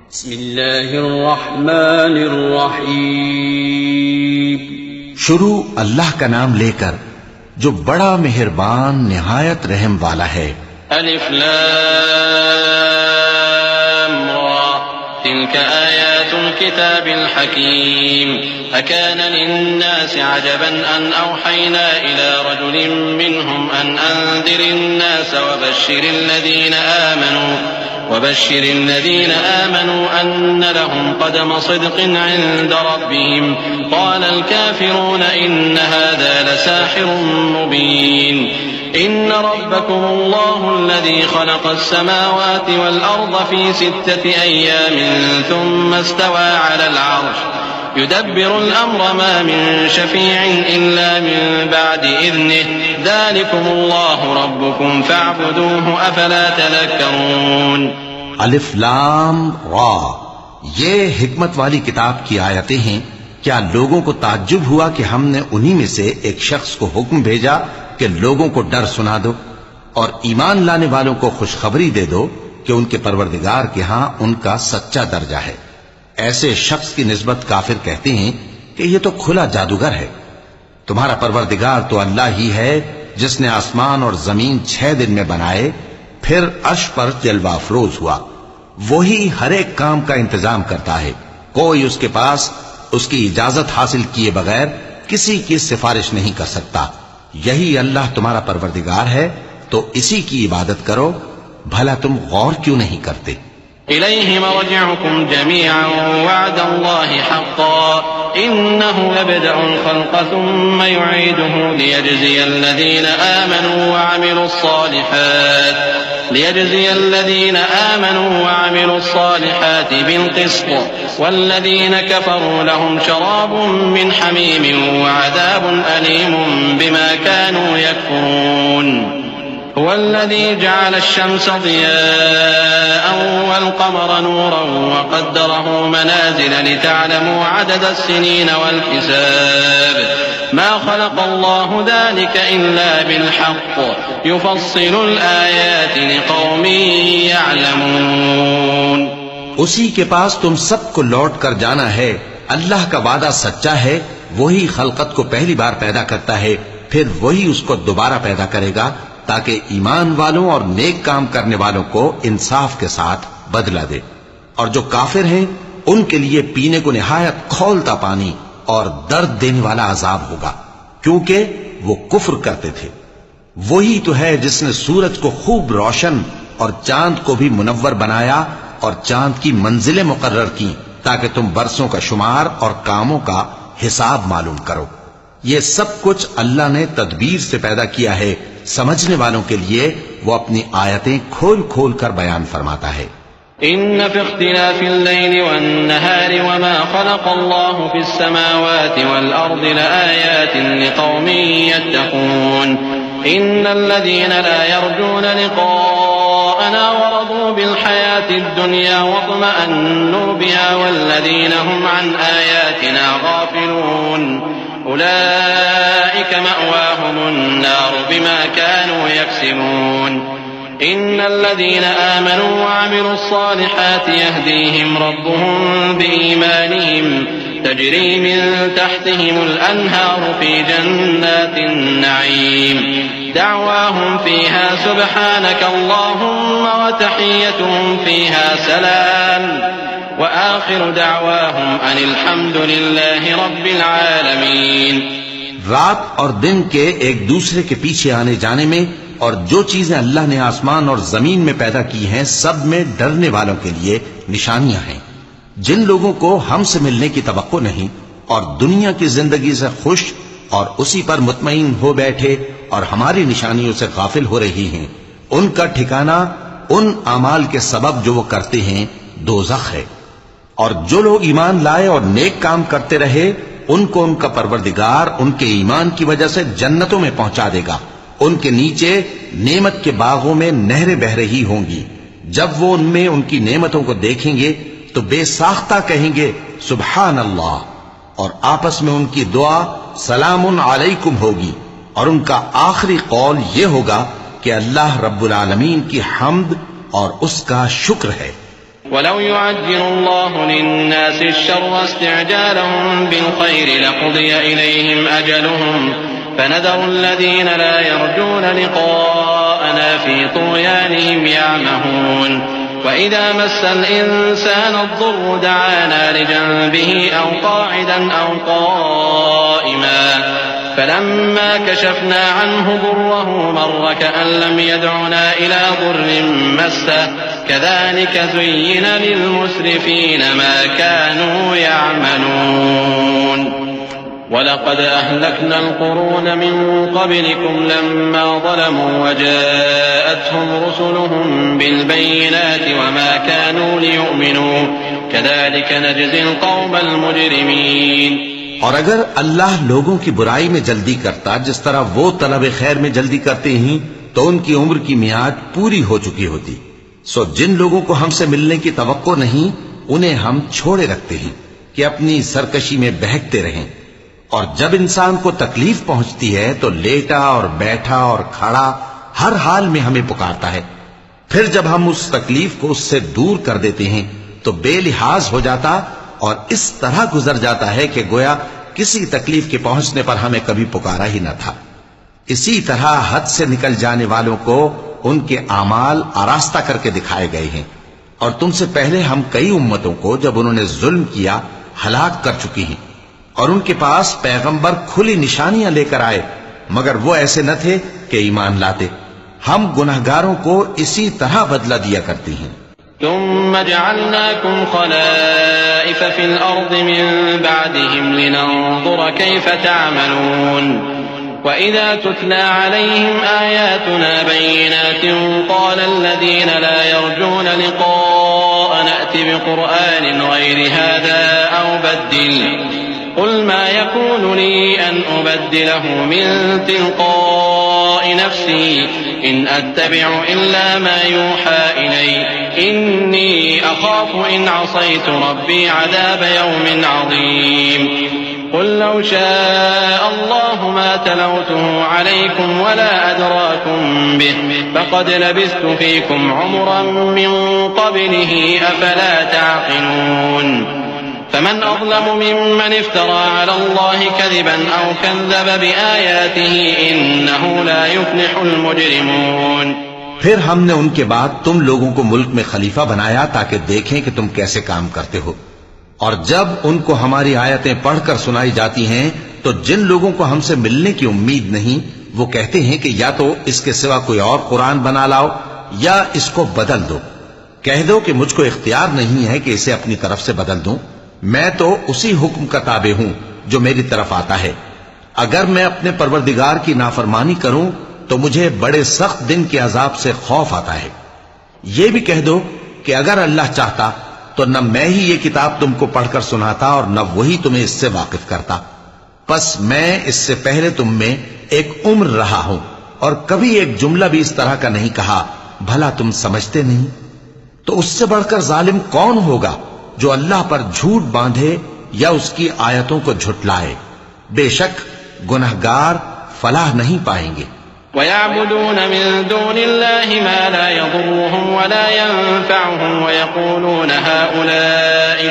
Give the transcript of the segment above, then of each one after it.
बिस्मिल्लाहिर्रहमानिर्रहीम। शुरू अल्लाह का नाम लेकर जो बड़ा मेहरबान निहायत रहम वाला है। अलिफ लाम रा तिल्क आयातुल किताबिल हकीम अकान लिन्नासि अजबन अन औहयना इला रजुलिन मिनहुम अन अंदिरिन नास وبشر الذين آمنوا أن لهم قدم صدق عند ربهم قال الكافرون إن هذا لساحر مبين إن ربكم الله الذي خلق السماوات والأرض في 6 أيام ثم استوى على العرش يدبر الأمر ما من شفيع إلا من بعد إذنه ذلكم الله ربكم فاعبدوه أفلا تذكرون। अलिफ लाम रा, ये हिकमत वाली किताब की आयतें हैं। क्या लोगों को ताज्जुब हुआ कि हमने उन्हीं में से एक शख्स को हुक्म भेजा कि लोगों को डर सुना दो और ईमान लाने वालों को खुशखबरी दे दो कि उनके परवरदिगार के यहां उनका सच्चा दर्जा है। ऐसे शख्स की निस्बत काफिर कहते हैं कि ये तो खुला जादूगर है। तुम्हारा परवरदिगार तो अल्लाह ही है जिसने आसमान और जमीन 6 दिन में बनाए, फिर अर्श पर जलवा अफरोज हुआ। वही हर एक काम का इंतजाम करता है। कोई उसके पास उसकी इजाजत हासिल किए बगैर किसी की सिफारिश नहीं कर सकता। यही अल्लाह तुम्हारा परवरदिगार है, तो इसी की इबादत करो। भला तुम गौर क्यों नहीं करते? इलैहि मरजिउकुम जमीअन वअद अल्लाहि हक़्क़न इन्नहु यब्दअुल ख़ल्क़ थुम्मा युईदुहु लियजज़ियल लज़ीना आमनू वअमिलुस सालिहात बिलक़िस्त वल्लज़ीना कफ़रू लहुम शराबुम मिन हमीमिन वअज़ाबुन अलीमुम बिमा कानू यकफ़ुरून। هو الذي جعل الشمس ضياء والقمر نورا وقدره منازل لتعلموا عدد السنين والحساب ما خلق الله ذلك إلا بالحق يفصل الآيات لقوم يعلمون। उसी के पास तुम सबको लौट कर जाना है। अल्लाह का वादा सच्चा है। वही खलकत को पहली बार पैदा करता है, फिर वही उसको दोबारा पैदा करेगा ताकि ईमान वालों और नेक काम करने वालों को इंसाफ के साथ बदला दे। और जो काफिर हैं उनके लिए पीने को निहायत खौलता पानी और दर्द देने वाला अजाब होगा, क्योंकि वो कुफ्र करते थे। वही तो है जिसने सूरज को खूब रोशन और चांद को भी मुनव्वर बनाया और चांद की मंजिलें मुकर्रर की ताकि तुम बरसों का शुमार और कामों का हिसाब मालूम करो। ये सब कुछ अल्लाह ने तदबीर से पैदा किया है। समझने वालों के लिए वो अपनी आयतें खोल खोल कर बयान फरमाता है। इन्न फी इख्तिलाफिल लैली वन्नहारि वमा खलक़ल्लाहु फिस समावाति वल अर्दि लआयातिन लिक़ौमिन यत्तक़ून। इन्नल लज़ीना ला यर्जूना लिक़ाअना वरदू बिल हयातिद दुनिया वत्मअन्नू बिहा वल्लज़ीना हुम अन आयातिना गाफिलून उलाइक मअवाहुमुन्नार बिमा कानू यक्सिबून। इन्नल्लज़ीन आमनू वअमिलुस सालिहाति यहदीहिम रब्बुहुम बिईमानिहिम तजरी मिन तहतिहिमुल अन्हारु फी जन्नातिन नईम दअवाहुम फीहा सुब्हानकल्लाहुम्मा व तहिय्यतुहुम फीहा सलाम व आखिरु दअवाहुम अनिल हम्दुलिल्लाहि रब्बिल आलमीन। रात और दिन के एक दूसरे के पीछे आने जाने में और जो चीजें अल्लाह ने आसमान और जमीन में पैदा की हैं, सब में डरने वालों के लिए निशानियां हैं। जिन लोगों को हमसे मिलने की तवक्को नहीं और दुनिया की जिंदगी से खुश और उसी पर मुतमईन हो बैठे और हमारी निशानियों से गाफिल हो रही हैं, उनका ठिकाना उन अमाल के सबब जो वो करते हैं दोज़ख है। और जो लोग ईमान लाए और नेक काम करते रहे, उनको उनका परवरदिगार उनके ईमान की वजह से जन्नतों में पहुंचा देगा। उनके नीचे नेमत के बागों में नहरें बह रही होंगी। जब वो उनमें उनकी नेमतों को देखेंगे तो बेसाख्ता कहेंगे सुभान अल्लाह, और आपस में उनकी दुआ सलामुन अलैकुम होगी। और उनका आखिरी कौल ये होगा कि अल्लाह रब्बुल आलमीन की हम्द और उसका शुक्र है। वलौ युअज्जिलुल्लाहु लिन्नासि अश्शर्र इस्तिअजालहुम बिलखैरि लक़ुदिय इलैहिम अजलुहुम फनदरु अल्लज़ीन ला यर्जून लिक़ाअना फ़ी तुग़यानिहिम यअमहून वइज़ा मस्सल इंसान अद्दुर्रु दअाना लिजंबिही औ क़ाइदन औ क़ाइमा फलम्मा कशफना अन्हु दुर्रहु मर्र कअन लम यदउना इला दुर्रिन मस्सह कज़ालिक ज़ुय्यिन लिलमुस्रिफीन मा कानू यअमलून वलक़द अहलकना अलक़ुरून मिन क़ब्लिकुम लम्मा ज़लमू वजाअतहुम रुसुलुहुम बिलबय्यिनाति वमा कानू लियु'मिनू कज़ालिक नजज़िल क़ौमल मुजरिमीन। और अगर अल्लाह लोगों की बुराई में जल्दी करता जिस तरह वो तलब खैर में जल्दी करते हैं तो उनकी उम्र की मियाद पूरी हो चुकी होती। सो जिन लोगों को हमसे मिलने की तवक्को नहीं उन्हें हम छोड़े रखते हैं कि अपनी सरकशी में बहकते रहें। और जब इंसान को तकलीफ पहुंचती है तो लेटा और बैठा और खड़ा हर हाल में हमें पुकारता है। फिर जब हम उस तकलीफ को उससे दूर कर देते हैं तो बेलिहाज हो जाता और इस तरह गुजर जाता है कि गोया किसी तकलीफ के पहुंचने पर हमें कभी पुकारा ही न था। इसी तरह हद से निकल जाने वालों को उनके आमाल आरास्ता करके दिखाए गए हैं। और तुमसे पहले हम कई उम्मतों को जब उन्होंने जुल्म किया हलाक कर चुकी हैं और उनके पास पैगंबर खुली निशानियां लेकर आए मगर वो ऐसे न थे कि ईमान लाते। हम गुनहगारों को इसी तरह बदला दिया करती हैं। सुम्मा जअलनाकुम खलाइफ फिल अर्द मिन बअदिहिम लिनंजुर कैफ तअमलून वइज़ा तुतला अलैहिम आयातुना बय्यिनातिन क़ाल अल्लज़ीन ला यर्जून लिक़ाअना अति बिक़ुरआनिन गैरि हाज़ा औ बद्दिल قل ما يكون لي أن أبدله من تلقاء نفسي إن أتبع إلا ما يوحى إلي إني أخاف إن عصيت ربي عذاب يوم عظيم قل لو شاء الله ما تلوته عليكم ولا أدراكم به فقد لبثت فيكم عمرا من قبله أفلا تعقلون فمن أظلم ممن افترى على الله كذبا أو كذب بآياته إنه لا يفلح المجرمون। फिर हमने उनके बाद तुम लोगों को मुल्क में खलीफा बनाया ताकि देखें कि तुम कैसे काम करते हो। और जब उनको हमारी आयतें पढ़कर सुनाई जाती हैं तो जिन लोगों को हमसे मिलने की उम्मीद नहीं वो कहते हैं कि या तो इसके सिवा कोई और कुरान बना लाओ या इसको बदल दो। कह दो कि मुझको इख्तियार नहीं है कि इसे अपनी तरफ से बदल दूं, मैं तो उसी हुक्म का ताबे हूं जो मेरी तरफ आता है। अगर मैं अपने परवरदिगार की नाफरमानी करूं तो मुझे बड़े सख्त दिन के अजाब से खौफ आता है। ये भी कह दो कि अगर अल्लाह चाहता तो न मैं ही ये किताब तुमको पढ़कर सुनाता और न वही तुम्हें इससे वाकिफ करता। बस मैं इससे पहले तुम में एक उम्र रहा हूं और कभी एक जुमला भी इस तरह का नहीं कहा, भला तुम समझते नहीं? तो उससे बढ़कर जालिम कौन होगा जो अल्लाह पर झूठ बांधे या उसकी आयतों को झुटलाए। बेशक गुनहगार फलाह नहीं पाएंगे। वयअबुदून मिन दूनिल्लाहि मा ला यदुर्रुहुम वला यनफअहुम वयक़ूलून हाउलाइ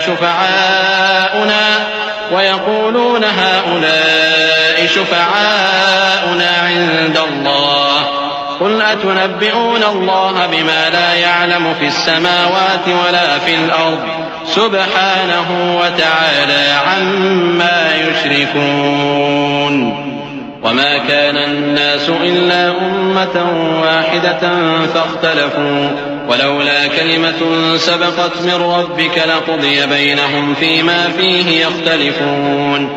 शुफ़अाउना इंदल्लाह قل أتنبئون الله بما لا يعلم في السماوات ولا في الأرض سبحانه وتعالى عما يشركون وما كان الناس إلا أمة واحدة فاختلفوا ولولا كلمة سبقت من ربك لقضي بينهم فيما فيه يختلفون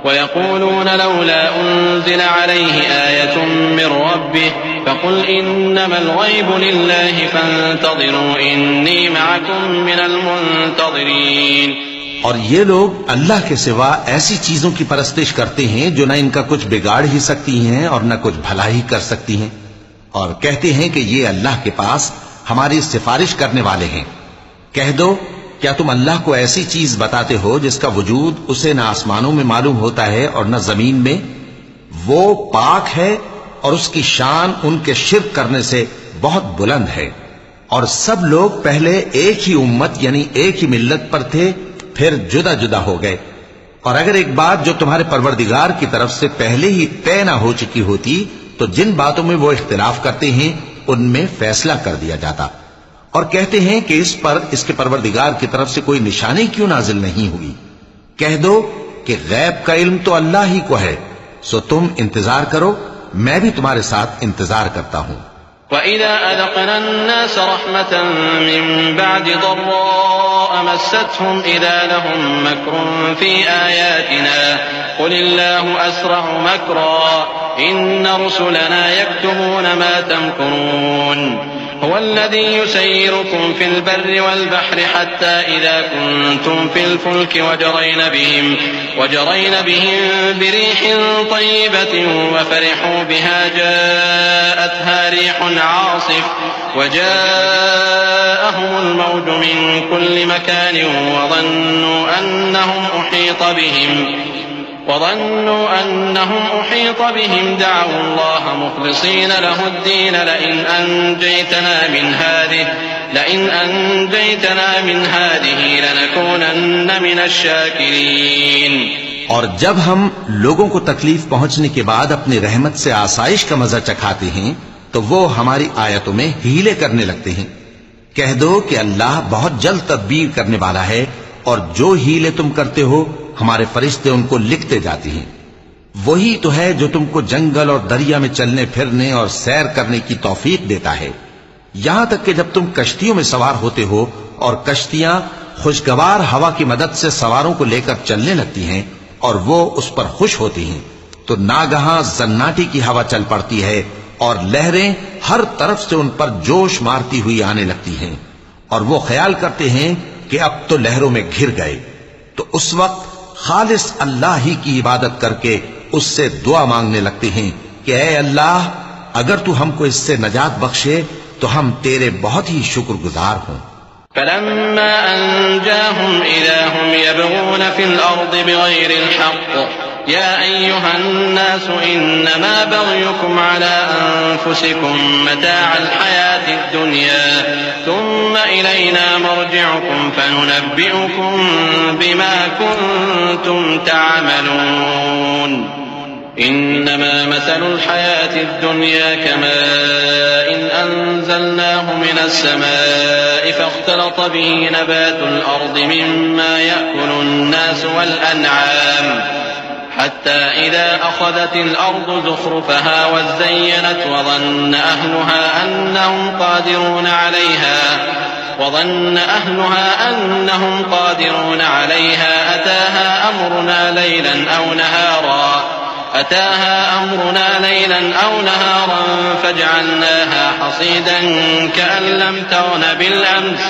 ويقولون لولا أنزل عليه آية من ربه فقل إنما الغيب لله فانتظروا إني معكم من المنتظرين। और ये लोग अल्लाह के सिवा ऐसी चीजों की परस्तिश करते हैं जो न इनका कुछ बिगाड़ ही सकती हैं और न कुछ भला ही कर सकती हैं, और कहते हैं कि ये अल्लाह के पास हमारी सिफारिश करने वाले हैं। कह दो, क्या तुम अल्लाह को ऐसी चीज बताते हो जिसका वजूद उसे न आसमानों में मालूम होता है और न जमीन में? वो पाक है और उसकी शान उनके शिर्क करने से बहुत बुलंद है। और सब लोग पहले एक ही उम्मत यानी एक ही मिल्लत पर थे, फिर जुदा जुदा हो गए। और अगर एक बात जो तुम्हारे परवरदिगार की तरफ से पहले ही तय ना हो चुकी होती तो जिन बातों में वो इख्तिलाफ करते हैं उनमें फैसला कर दिया जाता। और कहते हैं कि इस पर इसके परवरदिगार की तरफ से कोई निशानी क्यों नाजिल नहीं हुई। कह दो कि गैब का इल्म तो अल्लाह ही को है, सो तुम इंतजार करो, मैं भी तुम्हारे साथ इंतजार करता हूं। وَإِذَا أَذَقْنَا النَّاسَ رَحْمَةً مِّن بَعْدِ ضَرَّاءَ مَسَّتْهُمْ إِذَا لَهُم مَّكْرٌ فِي آيَاتِنَا قُلِ اللَّهُ أَسْرَعُ مَكْرًا إِنَّ رُسُلَنَا يَكْتُبُونَ مَا تَمْكُرُونَ هو الذي يسيركم في البر والبحر حتى إذا كنتم في الفلك وجرين بهم بريح طيبة وفرحوا بها جاءتها ريح عاصف وجاءهم الموج من كل مكان وظنوا أنهم أحيط بهم دعوا الله مخلصين له الدين لئن أنجيتنا من هذه لنكونن من الشاكرين। और जब हम लोगों को तकलीफ पहुंचने के बाद अपनी रहमत से आसाइश का मजा चखाते हैं तो वो हमारी आयतों में हीले करने लगते हैं। कह दो कि अल्लाह बहुत जल्द तदबीर करने वाला है और जो हीले तुम करते हो हमारे फरिश्ते उनको लिखते जाते हैं। वही तो है जो तुमको जंगल और दरिया में चलने फिरने और सैर करने की तौफीक देता है, यहां तक कि जब तुम कश्तियों में सवार होते हो और कश्तियां खुशगवार हवा की मदद से सवारों को लेकर चलने लगती हैं और वो उस पर खुश होती हैं, तो नागहां जन्नाटी की हवा चल पड़ती है और लहरें हर तरफ से उन पर जोश मारती हुई आने लगती हैं और वो ख्याल करते हैं कि अब तो लहरों में घिर गए। तो उस वक्त खालिस अल्लाह ही की इबादत करके उससे दुआ मांगने लगते हैं कि ऐ अल्लाह, अगर तू हमको इससे नजात बख्शे तो हम तेरे बहुत ही शुक्रगुजार हों। فَلَمَّا أَنْجَاهُمْ إِذَا هُمْ يَبْغُونَ فِي الْأَرْضِ بِغَيْرِ الْحَقِّ يَا أَيُّهَا النَّاسُ إِنَّمَا بَغْيُكُمْ عَلَىٰ أَنفُسِكُمْ مَتَاعَ الْحَيَاةِ الدُّنْيَا ثُمَّ إِلَيْنَا مَرْجِعُكُمْ فَنُنَبِّئُكُم بِمَا كُنتُمْ تَعْمَلُونَ إنما مثل الحياة الدنيا كماء أنزلناه من السماء فاختلط به نبات الأرض مما يأكل الناس والأنعام حتى إذا أخذت الأرض زخرفها وزينت وظن أهلها أنهم قادرون عليها أتاها أمرنا ليلا أو نهارا فجعلناها حصيدا كأن لم تغن بالأمس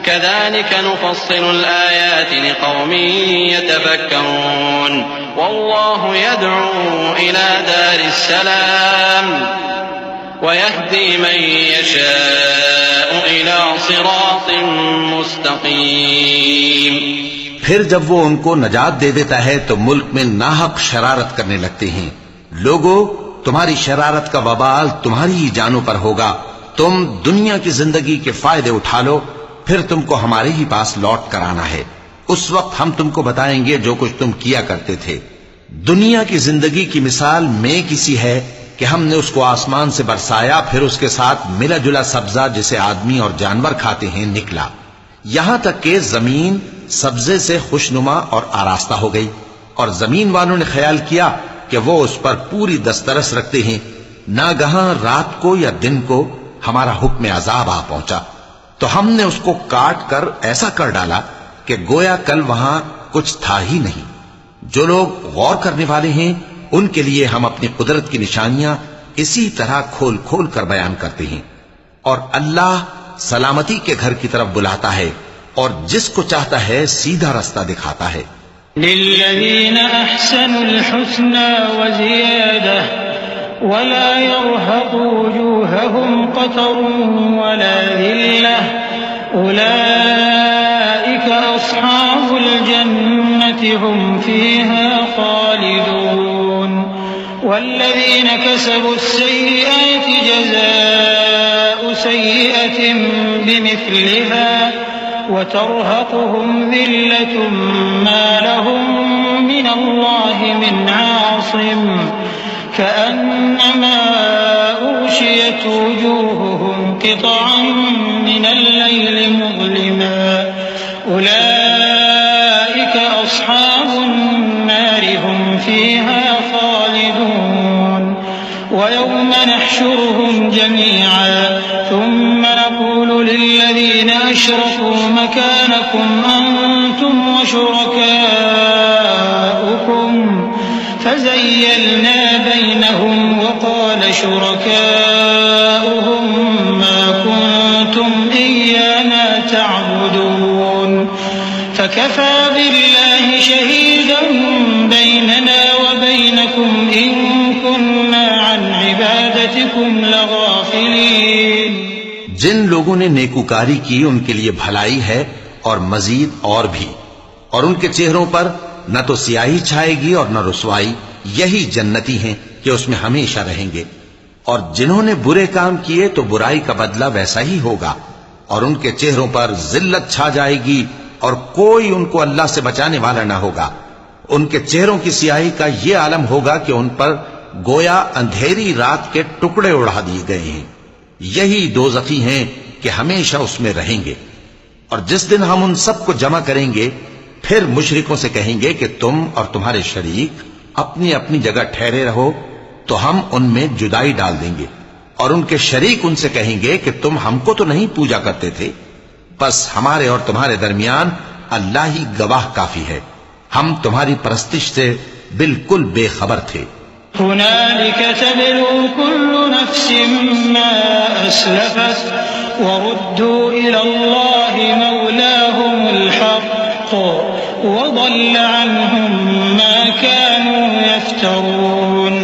كذلك نفصل الآيات لقوم يتفكرون والله يدعو إلى دار السلام ويهدي من يشاء إلى صراط مستقيم। फिर जब वो उनको नजात दे देता है तो मुल्क में नाहक शरारत करने लगते हैं। लोगों, तुम्हारी शरारत का वबाल तुम्हारी ही जानों पर होगा। तुम दुनिया की जिंदगी के फायदे उठा लो, फिर तुमको हमारे ही पास लौट कर आना है। उस वक्त हम तुमको बताएंगे जो कुछ तुम किया करते थे। दुनिया की जिंदगी की मिसाल में किसी है कि हमने उसको आसमान से बरसाया, फिर उसके साथ मिला जुला सब्जा जिसे आदमी और जानवर खाते हैं निकला, यहां तक कि जमीन सब्जे से खुशनुमा और आरास्ता हो गई और जमीन वालों ने ख्याल किया कि वो उस पर पूरी दस्तरस रखते हैं। नागहां रात को या दिन को हमारा हुक्म अजाब आ पहुंचा तो हमने उसको काट कर ऐसा कर डाला कि गोया कल वहां कुछ था ही नहीं। जो लोग गौर करने वाले हैं उनके लिए हम अपनी कुदरत की निशानियां इसी तरह खोल खोल कर बयान करते हैं। और अल्लाह सलामती के घर की तरफ बुलाता है और जिसको चाहता है सीधा रास्ता दिखाता है। लिल्लज़ीन अहसनुल हुस्ना व ज़ियादा वला यरहक़ु वजूहहुम क़तरुन वला ज़िल्लह उलाइका अस्हाबुल जन्नति हुम फ़ीहा ख़ालिदून वल्लज़ीन कसबुस सय्यिआति जज़ाउ सय्यिअतिन بمثلها وترهقهم ذلة ما لهم من الله من عاصم كأنما أغشيت وجوههم قطعا من الليل مظلما أولئك أصحاب النار هم فيها خالدون ويوم نحشرهم جميعا ثم نقول للذين أشركوا مكانكم أنتم وشركاؤكم فزيلنا بينهم وقال شركاؤهم ما كنتم إيانا تعبدون فكفى بالله شهيدا بيننا وبينكم إن كنا عن عبادتكم لغافلين। जिन लोगों ने नेकूकारी की उनके लिए भलाई है और मजीद और भी, और उनके चेहरों पर न तो सियाही छाएगी और न रुसवाई। यही जन्नती हैं कि उसमें हमेशा रहेंगे। और जिन्होंने बुरे काम किए तो बुराई का बदला वैसा ही होगा, और उनके चेहरों पर जिल्लत छा जाएगी और कोई उनको अल्लाह से बचाने वाला न होगा। उनके चेहरों की सियाही का ये आलम होगा कि उन पर गोया अंधेरी रात के टुकड़े उड़ा दिए गए हैं। यही दोज़खी हैं कि हमेशा उसमें रहेंगे। और जिस दिन हम उन सबको जमा करेंगे फिर मुशरिकों से कहेंगे कि तुम और तुम्हारे शरीक अपनी अपनी जगह ठहरे रहो, तो हम उनमें जुदाई डाल देंगे। और उनके शरीक उनसे कहेंगे कि तुम हमको तो नहीं पूजा करते थे, बस हमारे और तुम्हारे दरमियान अल्लाह ही गवाह काफी है, हम तुम्हारी परस्तिश से बिल्कुल बेखबर थे। हुनालिक तबलू कुल्लु नफ्सिन मा अस्लफत वरुद्दू इलल्लाहि मौलाहुमुल हक़्क़ वضل عنهم ما كانوا يفترون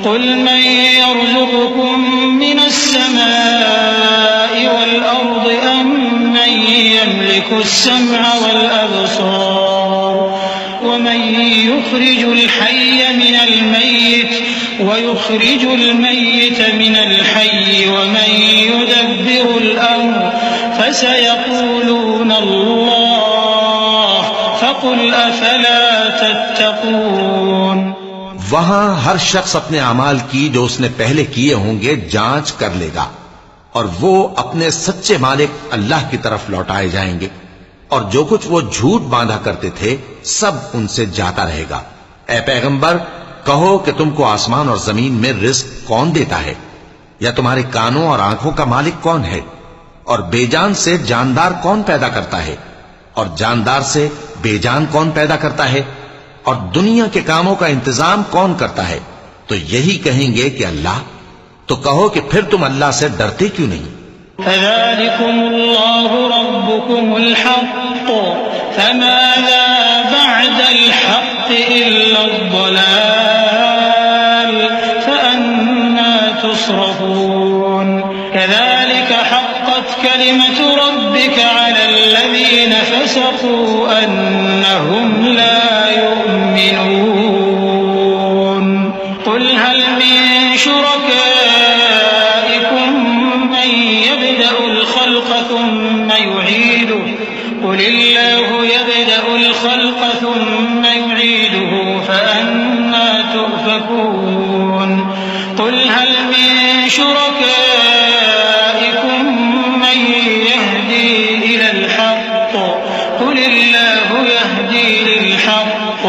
قل من يرزقكم من السماء والأرض أم من يملك السمع والأبصار ومن يخرج الحي من الميت ويخرج الميت من الحي ومن يدبر الأمر فسيقولون الله فقل أفلا تتقون। वहां हर शख्स अपने अमाल की जो उसने पहले किए होंगे जांच कर लेगा, और वो अपने सच्चे मालिक अल्लाह की तरफ लौटाए जाएंगे। और जो कुछ वो झूठ बांधा करते थे सब उनसे जाता रहेगा। ए पैगंबर, कहो कि तुमको आसमान और जमीन में रिस्क कौन देता है, या तुम्हारे कानों और आंखों का मालिक कौन है, और बेजान से जानदार कौन पैदा करता है, और जानदार से बेजान कौन पैदा करता है, और दुनिया के कामों का इंतजाम कौन करता है। तो यही कहेंगे कि अल्लाह। तो कहो कि फिर तुम अल्लाह से डरते क्यों नहीं। फ़ज़ालिकुमुल्लाहु रब्बुकुमुल हक़्क़ फ़माज़ा बअदल हक़्क़ इल्लad-दलाल फ़अन्ना तुस्रफ़ून कज़ालिक हक़्क़त कलिमतु रब्बिका अलल्लज़ीन फ़सक़ू अन्नहुम ला यु'मिनून क़ुल हल मिन शुरकाइकुम मन यब्दअुल ख़ल्क़ थुम्मा युईदुहु क़ुल इल्लाहु यब्दअुल ख़ल्क़ थुम्मा युईदुहु फ़अन्ना तु'फ़कून क़ुल हल मिन शुरकाइकुम मन यहदी इलल हक़्क़ क़ुल इल्लाहु यहदी लिल हक़्क़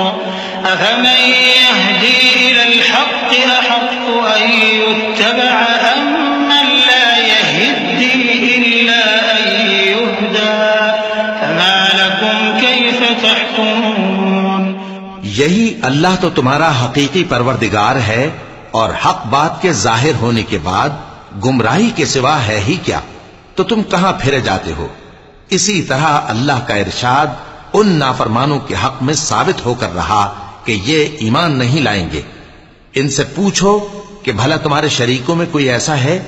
अफ़मन यहदी इलल हक़्क़ अहक़्क़ु अन युत्तबअ अम्मन ला यहद्दी इल्ला अन युहदा फमा लकुम कैफ़ तहकुमून। यही अल्लाह तो तुम्हारा हकीकी परवरदिगार है, और हक बात के जाहिर होने के बाद गुमराही के सिवा है ही क्या, तो तुम कहां फिरे जाते हो। इसी तरह अल्लाह का इरशाद उन नाफरमानों के हक में साबित होकर रहा कि ये ईमान नहीं लाएंगे। इनसे पूछो कि भला तुम्हारे शरीकों में कोई ऐसा है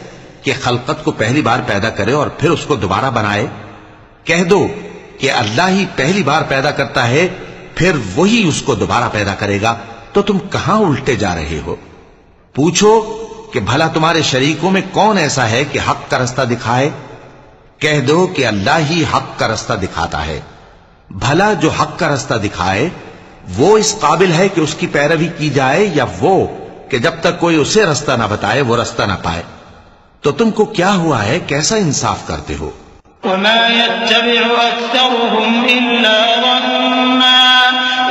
कि खलकत को पहली बार पैदा करे और फिर उसको दोबारा बनाए। कह दो कि अल्लाह ही पहली बार पैदा करता है, फिर वही उसको दोबारा पैदा करेगा। तो तुम कहां उल्टे जा रहे हो। पूछो कि भला तुम्हारे शरीकों में कौन ऐसा है कि हक का रास्ता दिखाए। कह दो कि अल्लाह ही हक का रास्ता दिखाता है। भला जो हक का रास्ता दिखाए वो इस काबिल है कि उसकी पैरवी की जाए, या वो कि जब तक कोई उसे रास्ता ना बताए वो रास्ता ना पाए? तो तुमको क्या हुआ है, कैसा इंसाफ करते हो? वमा यत्तबिउ अक्सरुहुम इल्ला ज़न्ना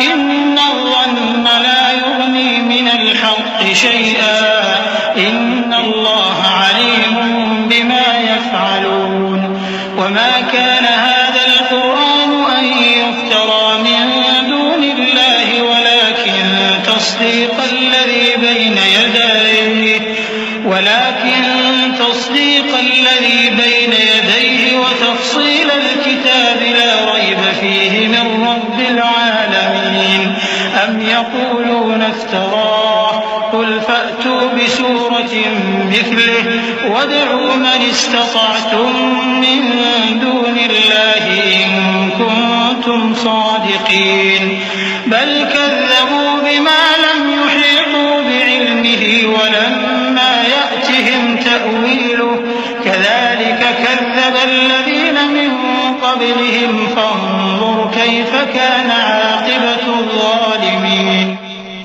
इन्ना ज़न्ना ला युग़नी मिनल हक़्क़ि शैअन इन्ना अल्लाह अलीमुम बिमा यफ़अलून। वमा कान हाज़ल क़ुरआन अन युफ़्तरा मिन दूनिल्लाहि वलाकिन तस्दीक़ल लज़ी बैन यदैहि وتفصيل الكتاب لا ريب فيه من رب العالمين أم يقولون افتراه قل فأتوا بسورة مثله وادعوا من استطعتم من دون الله إن كنتم صادقين بل كذبوا بما لم يحيطوا بعلمه ولما يأتهم تأويله كذلك كذب الذين من قبلهم فانظر كيف كان عاقبة الظالمين।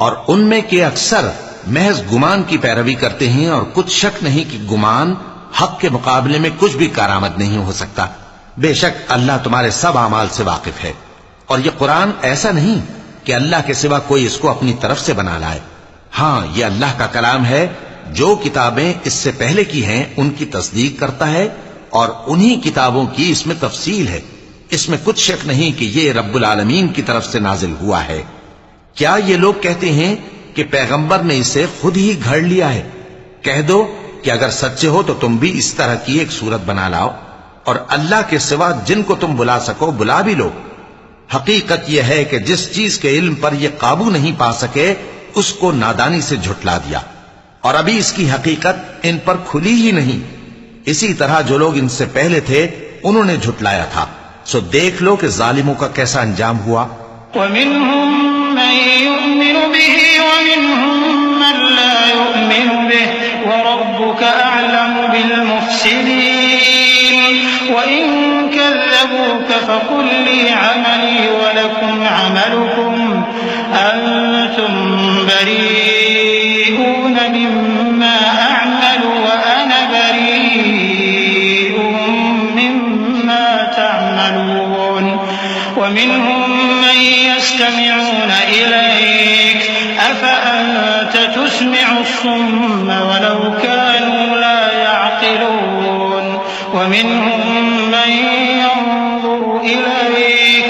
और उनमें के अक्सर महज गुमान की पैरवी करते हैं, और कुछ शक नहीं कि गुमान हक के मुकाबले में कुछ भी कारामद नहीं हो सकता। बेशक अल्लाह तुम्हारे सब अमाल से वाकिफ है। और ये कुरान ऐसा नहीं कि अल्लाह के सिवा कोई इसको अपनी तरफ से बना लाए। हाँ, ये अल्लाह का कलाम है। जो किताबें इससे पहले की हैं उनकी तस्दीक करता है, और उन्हीं किताबों की इसमें तफसील है। इसमें कुछ शक नहीं कि ये रब्बुल आलमीन की तरफ से नाजिल हुआ है। क्या ये लोग कहते हैं कि पैगंबर ने इसे खुद ही घड़ लिया है? कह दो कि अगर सच्चे हो तो तुम भी इस तरह की एक सूरत बना लाओ, और अल्लाह के सिवा जिनको तुम बुला सको बुला भी लो। हकीकत यह है कि जिस चीज के इल्म पर ये काबू नहीं पा सके उसको नादानी से झुटला दिया, और अभी इसकी हकीकत इन पर खुली ही नहीं। इसी तरह जो लोग इनसे पहले थे उन्होंने झुटलाया था। सो देख लो कि जालिमों का कैसा अंजाम हुआ। वमिन्हुम मन युमिनु बिही वमिन्हुम मन ला युमिनु बिही वरब्बुका अअलमु बिल मुफ्सिदीन वइन कज़्ज़बूका फकुल ली अमली वलकुम अमलुकुम अंतुम बरीऊन मिम्मा अअमलु व अना बरीउम मिम्मा तअमलून। वमिन्हुम मन यस्तमिऊन इलैक अफअंत तुस्मिउ अस्सुम्म वलौ कानू ला यअक़िलून। वमिन्हुम मन यंज़ुरु इलैक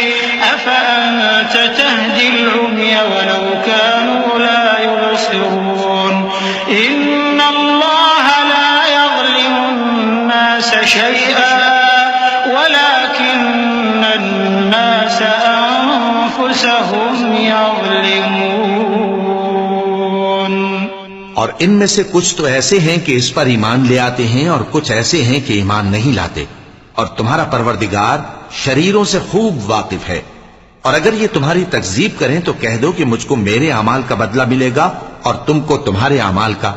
अफअंत तहदिल उम्य वलौ कानू ला युबसिरून। इन्नल्लाह ला यज़लिमु अन्नास शैअन वलाकिन्न अन्नास अनफुसहुम यज़लिमून। और इनमें से कुछ तो ऐसे हैं कि इस पर ईमान ले आते हैं, और कुछ ऐसे हैं कि ईमान नहीं लाते। और तुम्हारा परवरदिगार शरीरों से खूब वाकिफ है। और अगर ये तुम्हारी तकजीब करें तो कह दो कि मुझको मेरे अमाल का बदला मिलेगा और तुमको तुम्हारे अमाल का।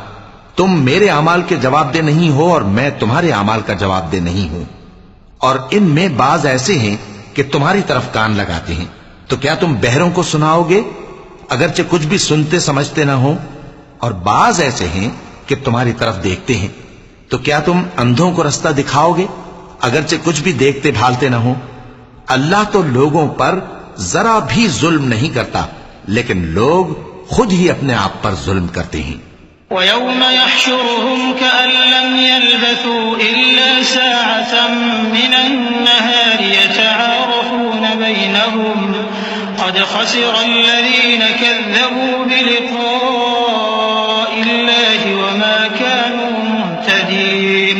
तुम मेरे अमाल के जवाबदेह नहीं हो और मैं तुम्हारे अमाल का जवाबदेह नहीं हूं। और इनमें बाज ऐसे हैं कि तुम्हारी तरफ कान लगाते हैं, तो क्या तुम बहरों को सुनाओगे अगरचे कुछ भी सुनते समझते ना हो? और बाज ऐसे हैं कि तुम्हारी तरफ देखते हैं, तो क्या तुम अंधों को रास्ता दिखाओगे अगरचे कुछ भी देखते भालते ना हो? अल्लाह तो लोगों पर जरा भी जुल्म नहीं करता, लेकिन लोग खुद ही अपने आप पर जुल्म करते हैं। वयौम यहशुरुहुम कअन लम यल्बथू इल्ला साअतन मिनन नहारि यतआरफून बैनहुम क़द खसिरा अल्लज़ीन कज़्ज़बू बिलिक़ाइल्लाहि वमा कानू मुहतदीन।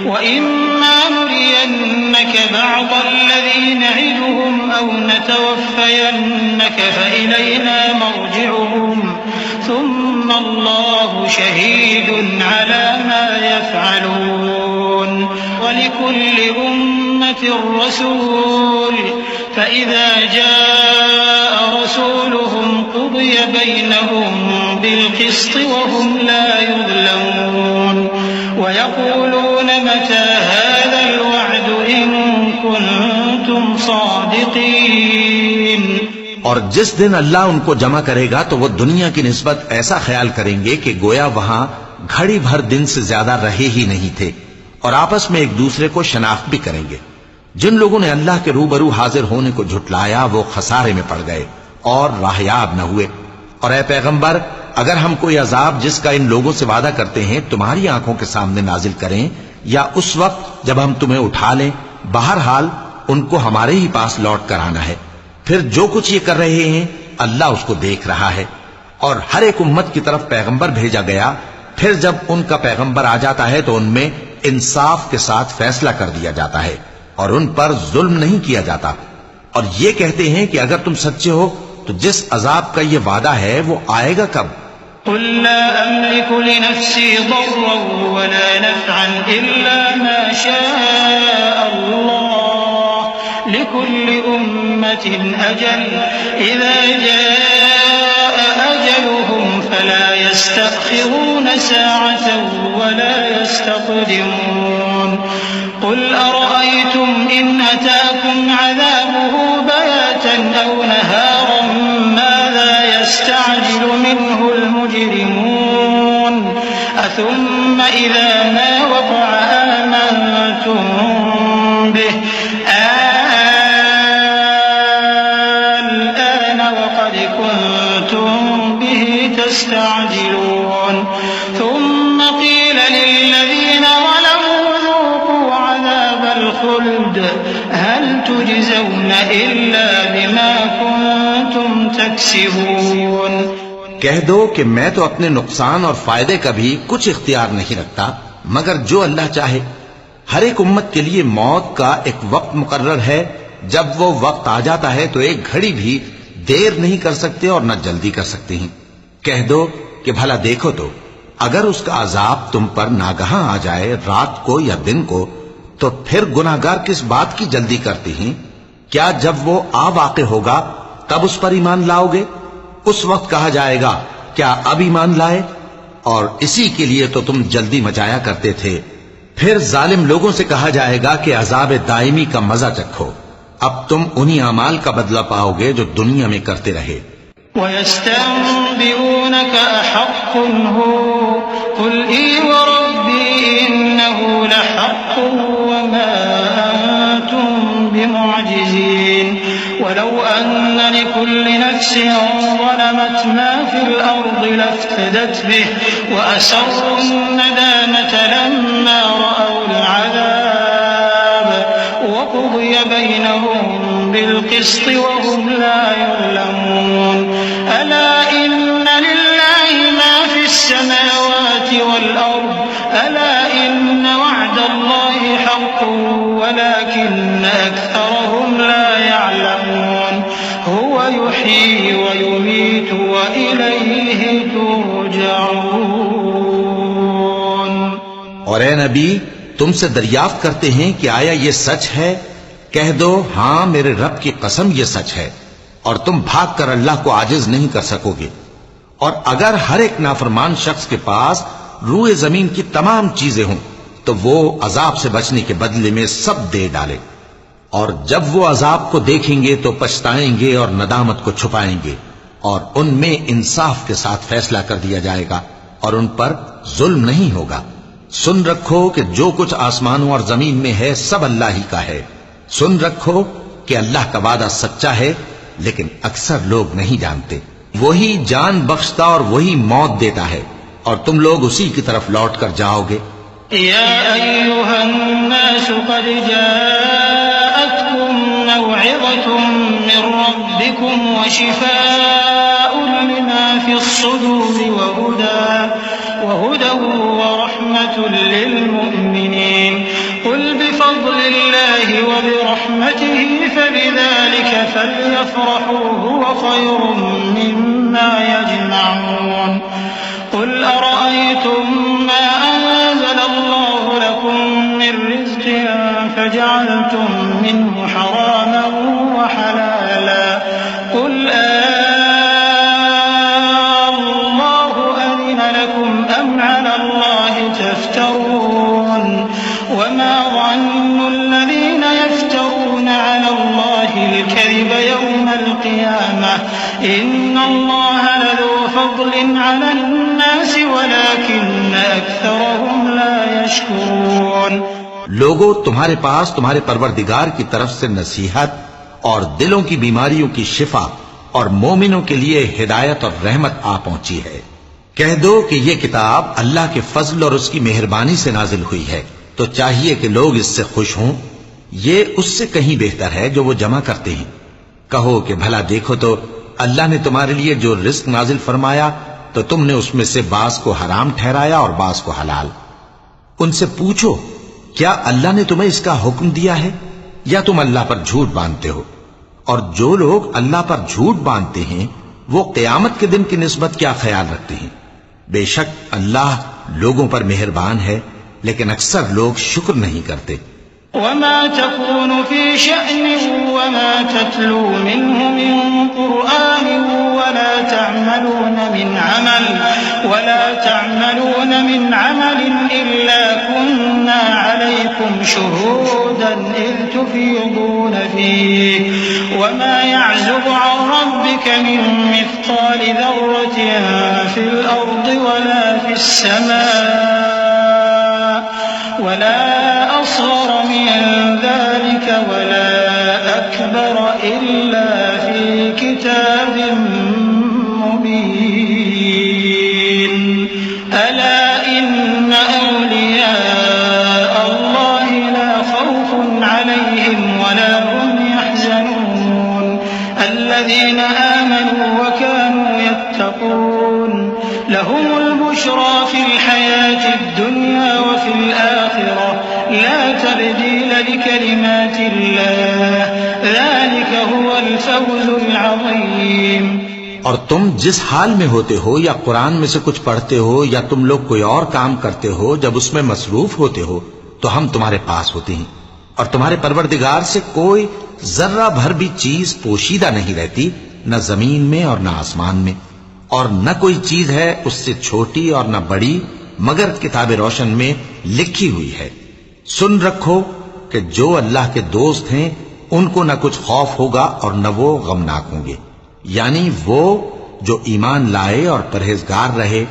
वइम्मा नुरियन्नक बअज़ अल्लज़ी न'iदुहुम औ नतवफ़्फ़यन्नक फ़इलैना मर्जि'ुहुम ثم الله شهيد على ما يفعلون ولكل أمة رسول فإذا جاء رسولهم قضي بينهم بالقسط وهم لا يظلمون ويقولون متى هذا الوعد إن और जिस दिन अल्लाह उनको जमा करेगा तो वो दुनिया की निस्बत ऐसा ख्याल करेंगे कि गोया वहां घड़ी भर दिन से ज्यादा रहे ही नहीं थे, और आपस में एक दूसरे को शनाख्त भी करेंगे। जिन लोगों ने अल्लाह के रूबरू हाजिर होने को झुटलाया वो खसारे में पड़ गए और राहयाब न हुए। और ए पैगंबर, अगर हम कोई अजाब जिसका इन लोगों से वादा करते हैं तुम्हारी आंखों के सामने नाजिल करें या उस वक्त जब हम तुम्हें उठा लें, बहरहाल उनको हमारे ही पास लौट कर आना है। फिर जो कुछ ये कर रहे हैं अल्लाह उसको देख रहा है। और हर एक उम्मत की तरफ पैगंबर भेजा गया, फिर जब उनका पैगंबर आ जाता है तो उनमें इंसाफ के साथ फैसला कर दिया जाता है और उन पर जुल्म नहीं किया जाता। और ये कहते हैं कि अगर तुम सच्चे हो तो जिस अजाब का ये वादा है वो आएगा कब? कुल ला अमलिकु लिनफ्सी दर्रन वला नफ़अन इल्ला मा शाअ अल्लाह लिकुल्लि उम्मतिन अजल इज़ा जाअ अजलुहुम फला यस्तअखिरून साअतन वला यस्तक़दिमून। कुल अरअयतुम इन अताकुम अज़ाबुहु बयातन औ नहारन माज़ा यस्तअजिलु मिन्हुल मुजरिमून अथुम्म इज़ा मा वक़अ आमनतुम बिहि आन वक़द कुंतुम बिहि तस्तअजिलून। थुम्म क़ील लिल्लज़ीन ज़लमू ذूक़ू अज़ाबल ख़ुल्द हल तुजज़ौन इल्ला बिमा कुंतुम तक्सिबून। कह दो कि मैं तो अपने नुकसान और फायदे का भी कुछ इख्तियार नहीं रखता मगर जो अल्लाह चाहे। हर एक उम्मत के लिए मौत का एक वक्त मुकर्रर है, जब वो वक्त आ जाता है तो एक घड़ी भी देर नहीं कर सकते और न जल्दी कर सकते हैं। कह दो कि भला देखो तो अगर उसका अजाब तुम पर नागहां आ जाए रात को या दिन को, तो फिर गुनाहगार किस बात की जल्दी करते हैं? क्या जब वो आ वाक़े होगा तब उस पर ईमान लाओगे? उस वक्त कहा जाएगा क्या अब ईमान लाए? और इसी के लिए तो तुम जल्दी मचाया करते थे। फिर जालिम लोगों से कहा जाएगा कि अजाब दायमी का मजा चखो, अब तुम उन्हीं अमाल का बदला पाओगे जो दुनिया में करते रहे। वयस्तंबिऊनक अहक्कुन हु कुल ई व रब्बी इन्नहु लहक्कुन वमा अंतुम बिमुअजिजीन। वलौ अन्न लिकुल्लि नफ्सिन ज़लमत मा फिल अर्दि लफ्तदत बिहि व असर्रुन नदामत लम्मा रअउल अज़ाब व क़ुदिय बैनहुम बिलक़िस्ति व हुम ला युज़लमून। अला इन्न लिल्लाहि मा फिस्समावाति वल अर्द अला इन्न वअदल्लाहि हक़्क़ुन वलाकिन्न अक्सरहुम ला यअलमून। हुव युह्यी व युमीतु व इलैहि तुरजऊन। और ए नबी, तुमसे दरियाफ्त करते हैं कि आया ये सच है? कह दो हां, मेरे रब की कसम ये सच है, और तुम भाग कर अल्लाह को आजिज नहीं कर सकोगे। और अगर हर एक नाफरमान शख्स के पास रूए जमीन की तमाम चीजें हों तो वो अजाब से बचने के बदले में सब दे डाले, और जब वो अजाब को देखेंगे तो पछताएंगे और नदामत को छुपाएंगे, और उनमें इंसाफ के साथ फैसला कर दिया जाएगा और उन पर जुल्म नहीं होगा। सुन रखो कि जो कुछ आसमानों और जमीन में है सब अल्लाह ही का है। सुन रखो कि अल्लाह का वादा सच्चा है, लेकिन अक्सर लोग नहीं जानते। वही जान बख्शता और वही मौत देता है, और तुम लोग उसी की तरफ लौट कर जाओगे। या अय्युहन्नास क़द जाअतकुम मौइज़तुम मिर रब्बिकुम व शिफाउन लिमा फिस्सुदूरि व हुदन व रहमतुन लिल मुमिनीन। कुल बिफज़लिल्लाहि व बिरहमतिहि फबिज़ालिका फल्यफ़रहू हुव ख़ैरुम मिम्मा यजमऊन। कुल अरअयतुम मा अंज़लल्लाहु लकुम मिर रिज़्क़िन फजअलतुम मिन्हु हरामन व हलाला कुल अल्लाहु अज़िन लकुम अम अलल्लाहि तफ्तरून। वमा ظن الذين يفترون على الله الكذب يوم القيامة القيامة إن الله لذو فضل على الناس ولكن أكثرهم لا يشكرون। लोगों, तुम्हारे पास तुम्हारे परवरदिगार की तरफ से नसीहत और दिलों की बीमारियों की शिफा और मोमिनों के लिए हिदायत और रहमत आ पहुंची है। कह दो कि ये किताब अल्लाह के फजल और उसकी मेहरबानी से नाजिल हुई है, तो चाहिए कि लोग इससे खुश हों। ये उससे कहीं बेहतर है जो वो जमा करते हैं। कहो कि भला देखो तो अल्लाह ने तुम्हारे लिए जो रिस्क नाजिल फरमाया तो तुमने उसमें से बास को हराम ठहराया और बास को हलाल। उनसे पूछो, क्या अल्लाह ने तुम्हें इसका हुक्म दिया है या तुम अल्लाह पर झूठ बांधते हो? और जो लोग अल्लाह पर झूठ बांधते हैं वो क़यामत के दिन की निस्बत क्या ख्याल रखते हैं? बेशक अल्लाह लोगों पर मेहरबान है, लेकिन अक्सर लोग शुक्र नहीं करते। वमा तकूनु फी शअनिन वमा ततलू मिन्हु मिन क़ुरआनिन वला तअमलून मिन अमलिन इल्ला कुन्ना अलैकुम शुहूदन इज़ तुफीदून फीहि वमा यअज़ुबु अन रब्बिका मिन मिस्क़ालि ज़र्रतिन फिल अर्दि वला फिस समा वला असग़र मिन ज़ालिका वला अकबर इल्ला फी किताबिन मुबीन। अला इन्न औलिया अल्लाहि ला खौफुन अलैहिम वला हुम यहज़नून अल्लज़ीना आमनू व कानू यत्तक़ून लहुमुल बुश्रा फिल हयातिद दुन्या व फिल आखिरह ला तब्दील लिकलिमातिल्लाह ज़ालिका हुवल फौज़ुल अज़ीम। और तुम जिस हाल में होते हो या कुरान में से कुछ पढ़ते हो या तुम लोग कोई और काम करते हो, जब उसमें मसरूफ होते हो तो हम तुम्हारे पास होते हैं और तुम्हारे परवरदिगार से कोई जर्रा भर भी चीज पोशीदा नहीं रहती, न जमीन में और न आसमान में, और न कोई चीज है उससे छोटी और न बड़ी मगर किताब रोशन में लिखी हुई है। सुन रखो कि जो अल्लाह के दोस्त हैं उनको न कुछ खौफ होगा और न वो गमनाक होंगे, यानी वो जो ईमान लाए और परहेजगार रहे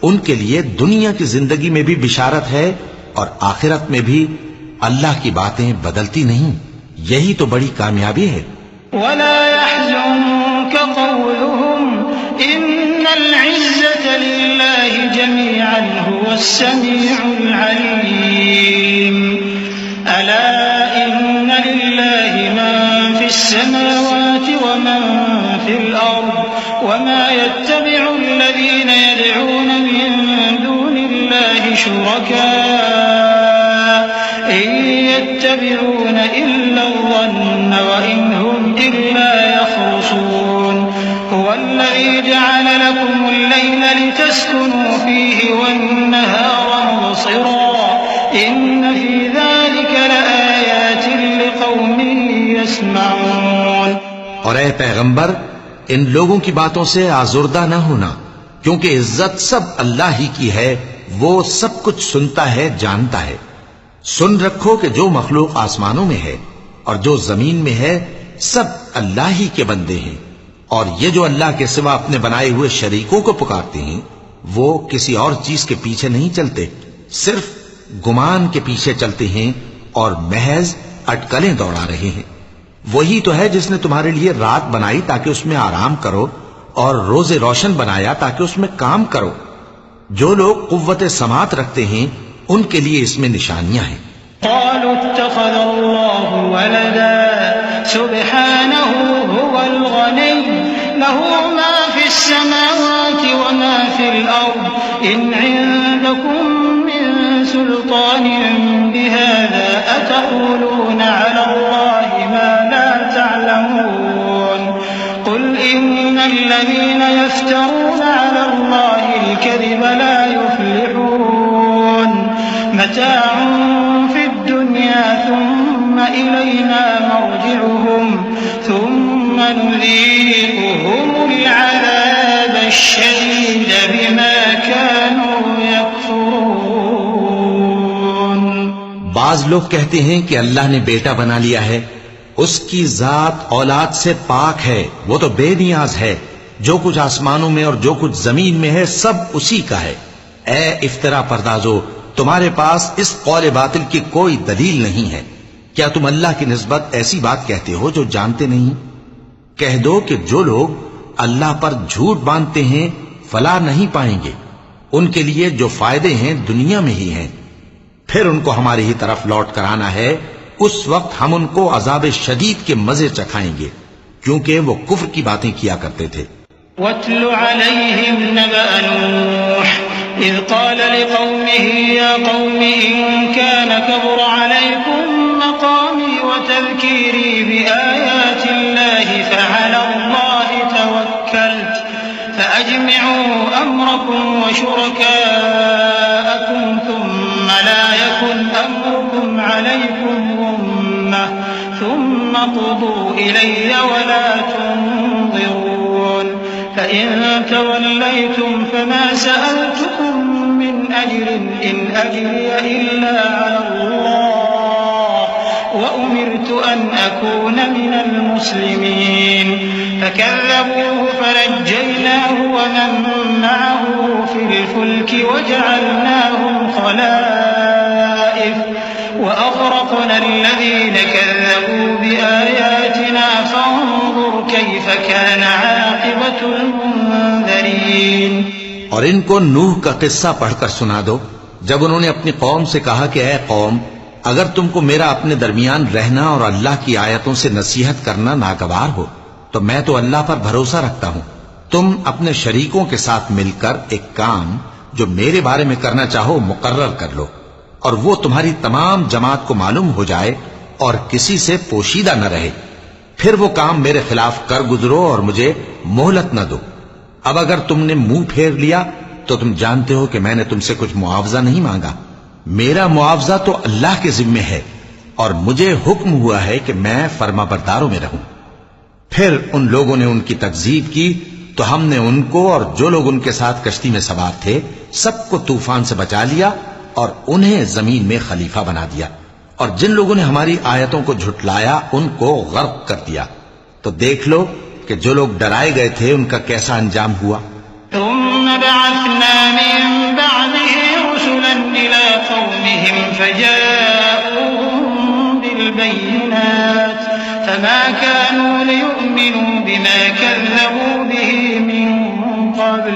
उनके लिए दुनिया की जिंदगी में भी बिशारत है और आखिरत में भी। अल्लाह की बातें बदलती नहीं, यही तो बड़ी कामयाबी है। वला यहज़ुनका क़ौलुहुम इन्नल इज़्ज़ता लिल्लाहि जमीअन हुवस समीउल अलीम। अला इन्न लिल्लाहि मा फिस समावाति व मा फिल अर्द वमा यत्तबि'ु अल्लज़ीना यद'ून मिन दूनिल्लाहि शुरका इन यत्तबि'ून इल्ला ज़न्न व इन हुम इल्ला यख़रुसून। हुवल्लज़ी जअल लकुमुल लैला लितस्कुनू फीहि वन्नहारा मुबसिरा इन्न फी ज़ालिका लआयातिन लिक़ौमिन यस्मऊन। और ऐ पैगंबर, इन लोगों की बातों से आजुर्दा न होना, क्योंकि इज्जत सब अल्लाह ही की है, वो सब कुछ सुनता है, जानता है। सुन रखो कि जो मखलूक आसमानों में है और जो जमीन में है सब अल्लाह ही के बंदे हैं, और ये जो अल्लाह के सिवा अपने बनाए हुए शरीकों को पुकारते हैं वो किसी और चीज के पीछे नहीं चलते, सिर्फ गुमान के पीछे चलते हैं और महज अटकलें दौड़ा रहे हैं। वही तो है जिसने तुम्हारे लिए रात बनाई ताकि उसमें आराम करो और रोजे रोशन बनाया ताकि उसमें काम करो। जो लोग कुव्वत समात रखते हैं उनके लिए इसमें निशानियां हैं। क़ालू इत्तख़ज़ल्लाहु वलदा सुब्हानहु हुवल गनी लहू मा फिस समावाति व मा फिल अर्द इन इंदकुम मिन सुल्तानिन बिहाज़ा अतक़ूलून अला अल्लाहि मा ला तअलमून। क़ुल इन्नल लज़ीना यफ्तरून अला अल्लाहिल कज़िबा ला युफ़्लिहून। मताउन फ़िद दुनिया थुम्मा इलैना मर्जिउहुम थुम्मा नुज़ीक़ुहुमुल अज़ाबश शदीद बिमा कानू यकफ़ुरून। बाज लोग कहते हैं कि अल्लाह ने बेटा बना लिया है। उसकी जात औलाद से पाक है, वो तो बेनियाज है। जो कुछ आसमानों में और जो कुछ जमीन में है सब उसी का है। ए इफ्तरा परदाजो, तुम्हारे पास इस कौल बातिल की कोई दलील नहीं है। क्या तुम अल्लाह की निस्बत ऐसी बात कहते हो जो जानते नहीं? कह दो कि जो लोग अल्लाह पर झूठ बांधते हैं फलाह नहीं पाएंगे, उनके लिए जो फायदे हैं दुनिया में ही हैं। फिर उनको हमारी ही तरफ लौट कर आना है, उस वक्त हम उनको अजाब शदीद के मजे चखाएंगे, क्योंकि वो कुफ्र की बातें किया करते थे। वत्लु अलैहिम नबअ नूह इज़ क़ाल लिक़ौमिही या क़ौमि इन कान कबुर अलैकुम मक़ामी व तज़कीरी बिआयातिल्लाहि फ़अलल्लाहि तवक्कल्तु फ़अजमिऊ अम्रकुम व शुरकाअकुम थुम्मा ला यकुन अम्रुकुम अलैकुम गुम्मह थुम्मा क़ुदू इलैया व ला तुनज़िरून फ़इन तवल्लैतुम फ़मा सअलतुकुम मिन अज्रिन इन अज्रिय इल्ला अलल्लाह व उमिरतु अन अकून मिनल मुस्लिमीन फ़कज़्ज़बूहु फ़नज्जयनाहु व मन मअहु फ़िल फ़ुल्कि वजअलनाहुम ख़लाइफ़ وأغرقنا الذين كذبوا بآياتنا فانظر كيف كان عاقبة المنذرين। और इनको नूह का किस्सा पढ़कर सुना दो, जब उन्होंने अपनी कौम से कहा कि ऐ कौम, अगर तुमको मेरा अपने दरमियान रहना और अल्लाह की आयतों से नसीहत करना नागवार हो तो मैं तो अल्लाह पर भरोसा रखता हूं। तुम अपने शरीकों के साथ मिलकर एक काम जो मेरे बारे में करना चाहो मुकर्रर कर लो, और वो तुम्हारी तमाम जमात को मालूम हो जाए और किसी से पोशीदा न रहे। फिर वो काम मेरे खिलाफ कर गुजरो और मुझे मोहलत न दो। अब अगर तुमने मुंह फेर लिया तो तुम जानते हो कि मैंने तुमसे कुछ मुआवजा नहीं मांगा। मेरा मुआवजा तो अल्लाह के जिम्मे है और मुझे हुक्म हुआ है कि मैं फर्माबरदारों में रहूं। फिर उन लोगों ने उनकी तकजीब की तो हमने उनको और जो लोग उनके साथ कश्ती में सवार थे सबको तूफान से बचा लिया और उन्हें जमीन में खलीफा बना दिया, और जिन लोगों ने हमारी आयतों को झुटलाया उनको गर्क कर दिया। तो देख लो कि जो लोग डराए गए थे उनका कैसा अंजाम हुआ। ثم بعثنا من بعده رسلا إلى قومهم فجاءوهم بالبينات فما كانوا ليؤمنوا بما كذبوا به من قبل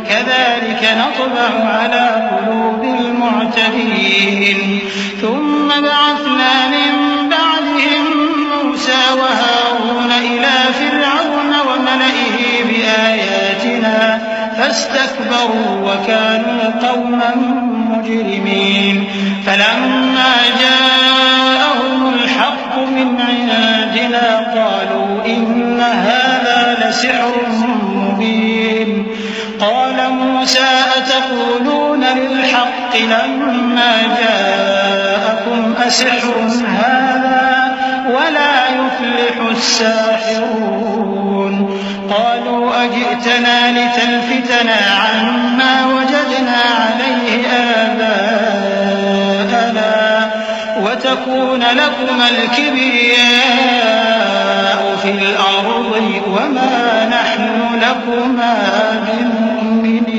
كذلك نطبع على قلوب المعتدين ثم بعثنا من بعدهم موسى وهارون إلى فرعون وملئه بآياتنا فاستكبروا وكانوا قوما مجرمين فلما جاءهم الحق من عندنا قالوا إن هذا لسحر مبين قال موسى أتقولون للحق لما جاءكم أسحر هذا ولا يفلح الساحرون قالوا أجئتنا لتلفتنا عما وجدنا عليه آباءنا وتكون لكما الكبرياء في الأرض وما نحن لكما بمؤمنين।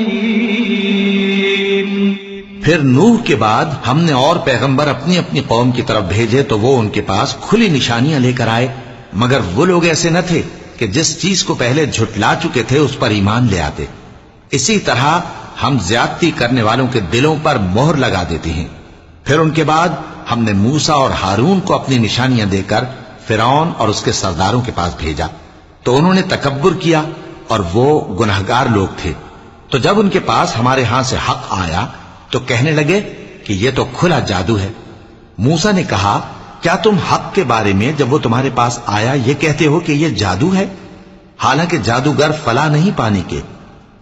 फिर नूह के बाद हमने और पैगंबर अपनी अपनी कौम की तरफ भेजे तो वो उनके पास खुली निशानियां लेकर आए, मगर वो लोग ऐसे न थे कि जिस चीज को पहले झुटला चुके थे उस पर ईमान ले आते। इसी तरह हम ज्यादती करने वालों के दिलों पर मोहर लगा देते हैं। फिर उनके बाद हमने मूसा और हारून को अपनी निशानियां देकर फिरौन और उसके सरदारों के पास भेजा, तो उन्होंने तकब्बुर किया और वो गुनहगार लोग थे। तो जब उनके पास हमारे यहां से हक आया तो कहने लगे कि ये तो खुला जादू है। मूसा ने कहा, क्या तुम हक के बारे में जब वो तुम्हारे पास आया ये कहते हो कि ये जादू है, हालांकि जादूगर फला नहीं पाने के।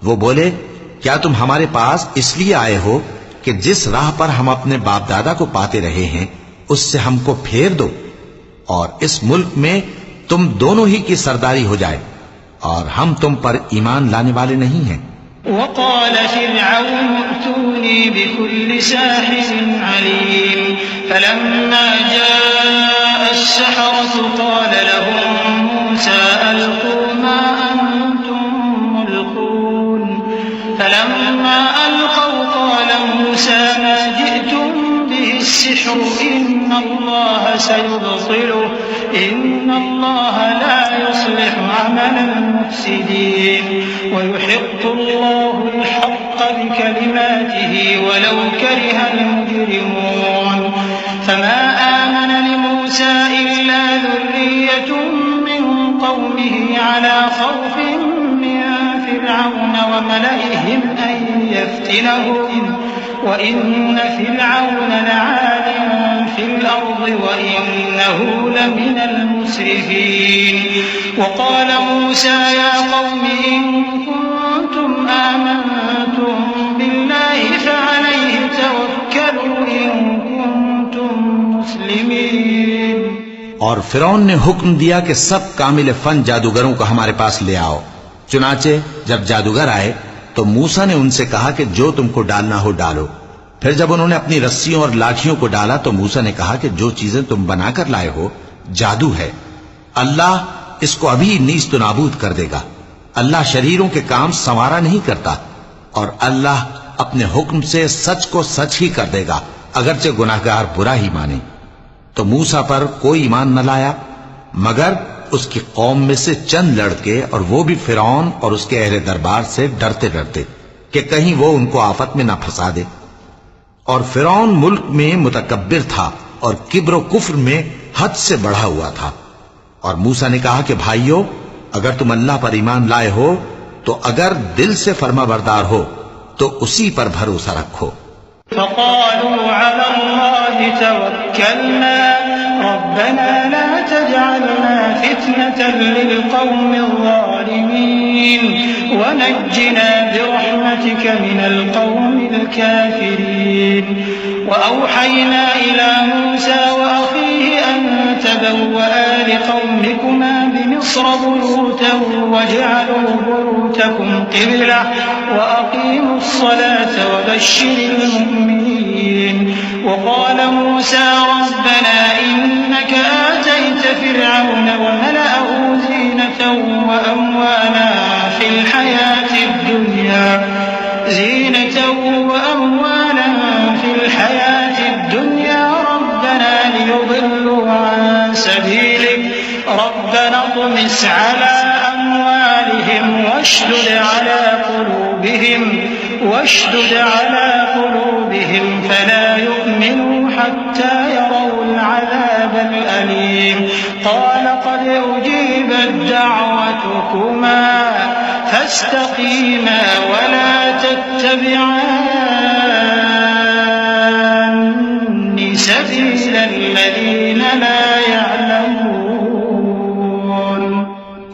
वो बोले, क्या तुम हमारे पास इसलिए आए हो कि जिस राह पर हम अपने बाप दादा को पाते रहे हैं उससे हमको फेर दो और इस मुल्क में तुम दोनों ही की सरदारी हो जाए, और हम तुम पर ईमान लाने वाले नहीं हैं। وقال فرعون ائتوني بكل ساحر عليم فلما جاء السحرة قال لهم موسى ألقوا ما أنتم ملقون فلما ألقوا قال موسى ما جئتم به السحر إن الله سيبطله إن الله لا يصلح عمل المفسدين ويحق الله الحق بكلماته ولو كره المجرمون فما آمن لموسى إلا ذرية من قومه على خوف من فرعون وملئهم أن يفتنهم وإن فرعون لعال في الأرض وإنه لمن المسرفين وقال موسى يا قوم إن كنتم آمنتم بالله فعليه توكلوا إن كنتم مسلمين। और फिरौन ने हुक्म दिया कि सब कामिल फन जादूगरों को हमारे पास ले आओ। चुनाचे जब जादूगर आए तो मूसा ने उनसे कहा कि जो तुमको डालना हो डालो। फिर जब उन्होंने अपनी रस्सियों और लाठियों को डाला तो मूसा ने कहा कि जो चीजें तुम बनाकर लाए हो जादू है, अल्लाह इसको अभी नीस्त नाबूद कर देगा। अल्लाह शरीरों के काम संवारा नहीं करता और अल्लाह अपने हुक्म से सच को सच ही कर देगा, अगरचे गुनाहगार बुरा ही माने। तो मूसा पर कोई ईमान न लाया मगर उसकी कौम में से चंद लड़के, और वो भी फिरौन और उसके अहले दरबार से डरते डरते कि कहीं वो उनको आफत में न फंसा दे। और फिरौन मुल्क में मुतकब्बिर था और किब्र कुफ्र में हद से बढ़ा हुआ था। और मूसा ने कहा कि भाइयों, अगर तुम अल्लाह पर ईमान लाए हो तो अगर दिल से फर्माबरदार हो तो उसी पर भरोसा रखो। فقالوا على الله توكلنا ربنا لا تجعلنا فتنة للقوم الظالمين ونجنا برحمتك من القوم الكافرين وأوحينا إلى موسى وأخيه أن تبوأ لقومكما بمصر بيوتا واجعلوا بيوتكم قبلة وأقيموا الصلاة وبشر المؤمنين وقال موسى ربنا إنك آتيت فرعون وملأه زينة وأموالا في الحياة الدنيا ربنا ليضلوا عن سبيلك ربنا اطمس على أموالهم واشدد على قلوبهم فلا يؤمنوا حتى يروا العذاب الأليم قال قد أجيبت دعوتكما فاستقيما ولا تتبعان سبيل الذين لا يعلمون।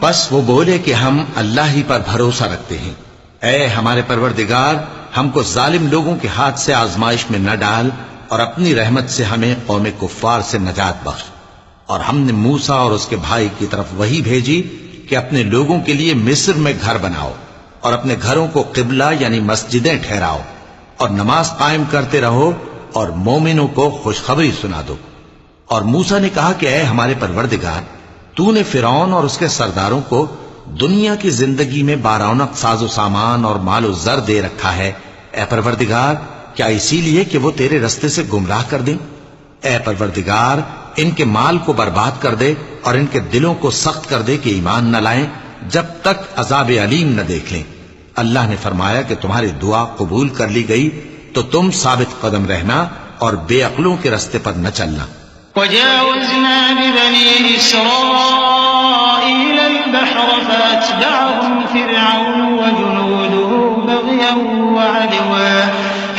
बस वो बोले कि हम अल्लाह ही पर भरोसा रखते हैं। ऐ हमारे परवरदिगार, हमको जालिम लोगों के हाथ से आजमाइश में न डाल और अपनी रहमत से हमें कौम कुफ्फार से नजात बख्श। और हमने मूसा और उसके भाई की तरफ वही भेजी कि अपने लोगों के लिए मिस्र में घर बनाओ और अपने घरों को किबला यानी मस्जिदें ठहराओ और नमाज कायम करते रहो और मोमिनों को खुशखबरी सुना दो। और मूसा ने कहा कि ऐ हमारे परवरदिगार, तूने फिरौन और उसके सरदारों को दुनिया की जिंदगी में बारौनक साजो सामान और मालो जर दे रखा है। ऐ परवरदिगार, क्या इसीलिए कि वो तेरे रस्ते से गुमराह कर दें? ऐ परवरदिगार, इनके माल को बर्बाद कर दे और इनके दिलों को सख्त कर दे कि ईमान न लाएं जब तक अजाब अलीम न देख लें। अल्लाह ने फरमाया कि तुम्हारी दुआ कबूल कर ली गई तो तुम साबित कदम रहना और बेअक्लों के रास्ते पर न चलना। وجاوزنا ببني إسرائيل البحر فأتبعهم فرعون وجنوده بغيا وعدوا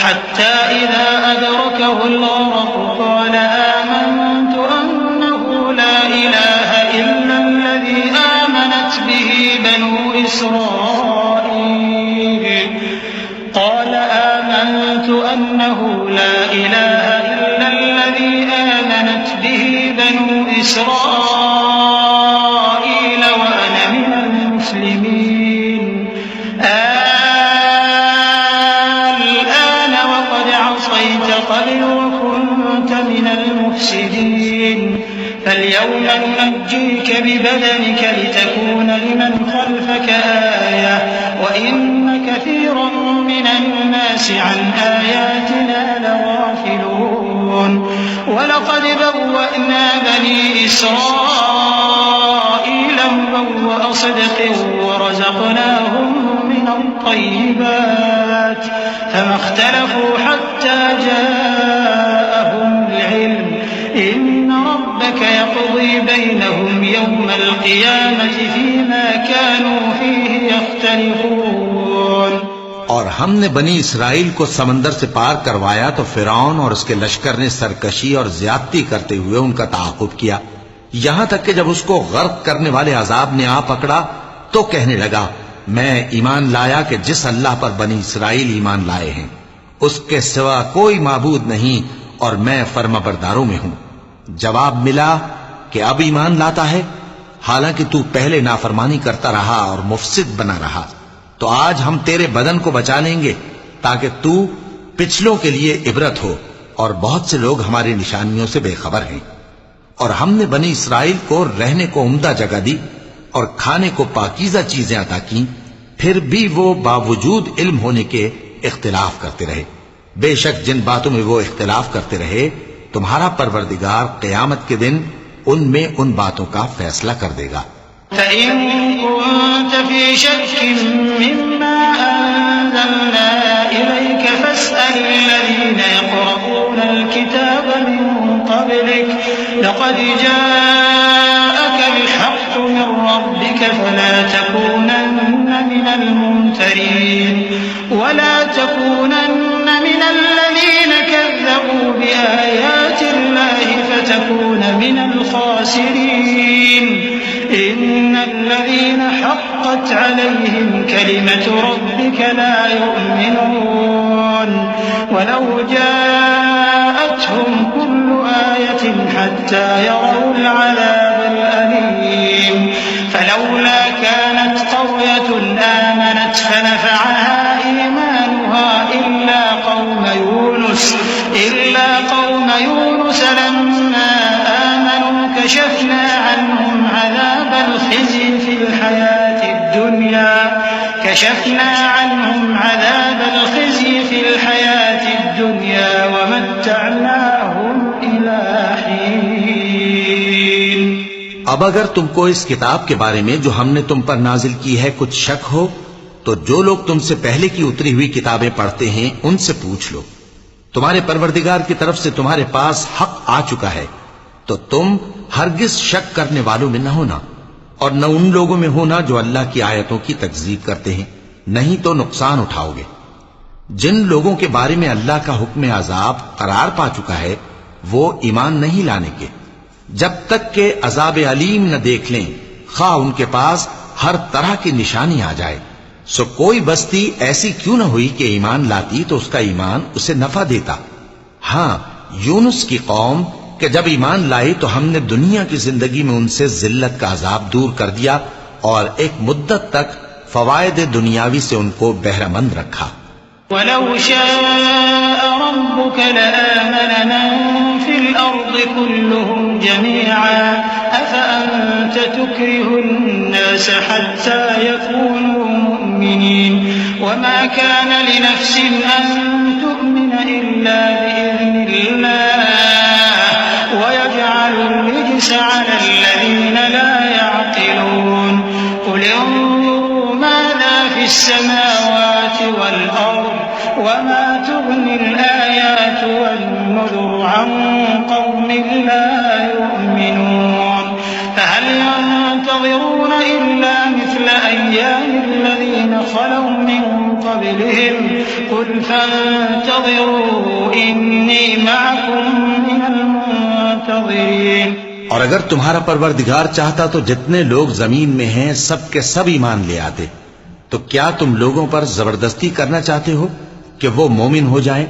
حتى إذا أدركه الغرق قال آمنت أنه لا إله إلا الذي آمنت به بنو إسرائيل وأنا من المسلمين ننجيك ببدنك لتكون لمن خلفك آية وإن كثيرا من الناس عن آياتنا لغافلون ولقد بوأنا بني إسرائيل مبوأ صدق ورزقناهم من الطيبات فما اختلفوا حتى جاءهم العلم إن ربك يقضي بينهم يوم القيامة فيما كانوا فيه يختلفون। और हमने बनी इसराइल को समंदर से पार करवाया तो फिरौन और उसके लश्कर ने सरकशी और ज्यादती करते हुए उनका ताक़ुब किया, यहां तक कि जब उसको गर्क करने वाले अजाब ने आ पकड़ा तो कहने लगा, मैं ईमान लाया कि जिस अल्लाह पर बनी इसराइल ईमान लाए हैं उसके सिवा कोई माबूद नहीं और मैं फर्माबरदारों में हूं। जवाब मिला कि अब ईमान लाता है, हालांकि तू पहले नाफरमानी करता रहा और मुफसिद बना रहा, तो आज हम तेरे बदन को बचा लेंगे ताकि तू पिछलों के लिए इबरत हो, और बहुत से लोग हमारी निशानियों से बेखबर हैं। और हमने बनी इसराइल को रहने को उम्दा जगह दी और खाने को पाकीज़ा चीजें अता की, फिर भी वो बावजूद इल्म होने के इख्तिलाफ करते रहे। बेशक जिन बातों में वो इख्तिलाफ करते रहे तुम्हारा परवरदिगार क़यामत के दिन उनमें उन बातों का फैसला कर देगा। فإن كنت في شك مما أنزلنا إليك فاسأل الذين يقرؤون الكتاب من قبلك لقد جاءك الحق من ربك فلا تكونن من الممترين ولا تكونن من الذين كذبوا بآيات الله فتكون من الخاسرين إن الذين حقت عليهم كلمة ربك لا يؤمنون ولو جاءتهم كل آية حتى يروا العذاب الأليم فلولا كانت قرية آمنت فنفعها إيمانها إلا قوم يونس لما آمنوا كشفنا عنهم عذاب الخزي في الحياة الدنيا ومتعناهم إلى حين। अब अगर तुमको इस किताब के बारे में जो हमने तुम पर नाजिल की है कुछ शक हो तो जो लोग तुमसे पहले की उतरी हुई किताबें पढ़ते हैं उनसे पूछ लो, तुम्हारे परवरदिगार की तरफ से तुम्हारे पास हक आ चुका है तो तुम हरगिज शक करने वालों में न होना और न उन लोगों में होना जो अल्लाह की आयतों की तकज़ीब करते हैं, नहीं तो नुकसान उठाओगे। जिन लोगों के बारे में अल्लाह का हुक्म अजाब करार पा चुका है वो ईमान नहीं लाने के जब तक के अजाब अलीम न देख लें, खा उनके पास हर तरह की निशानी आ जाए। सो कोई बस्ती ऐसी क्यों न हुई कि ईमान लाती तो उसका ईमान उसे नफा देता। हां, यूनुस की कौम कि जब ईमान लाई तो हमने दुनिया की जिंदगी में उनसे जिल्लत का अजाब दूर कर दिया और एक मुद्दत तक फवायद दुनियावी से उनको बहरामंद रखा। वलौ शाअ रब्बुक लआमन मन फिल अर्द कुल्लुहुम जमीअन अफअंत तुक्रिहुन्नास हत्ता यकूनू मुमिनीन वमा कान लिनफ्सिन अन तु'मिन इल्ला बिइज़निल्लाह वयजअलु الرجس على الذين لا يعقلون قل انظروا ماذا في السماوات والأرض وما تغني الآيات والنذر عن قوم لا يؤمنون فهل ينتظرون إلا مثل أيام الذين خلوا من قبلهم قل فانتظروا إني معكم من المنتظرين। और अगर तुम्हारा परवरदिगार चाहता तो जितने लोग जमीन में हैं सब के सब ईमान ले आते, तो क्या तुम लोगों पर जबरदस्ती करना चाहते हो कि वो मोमिन हो जाएं?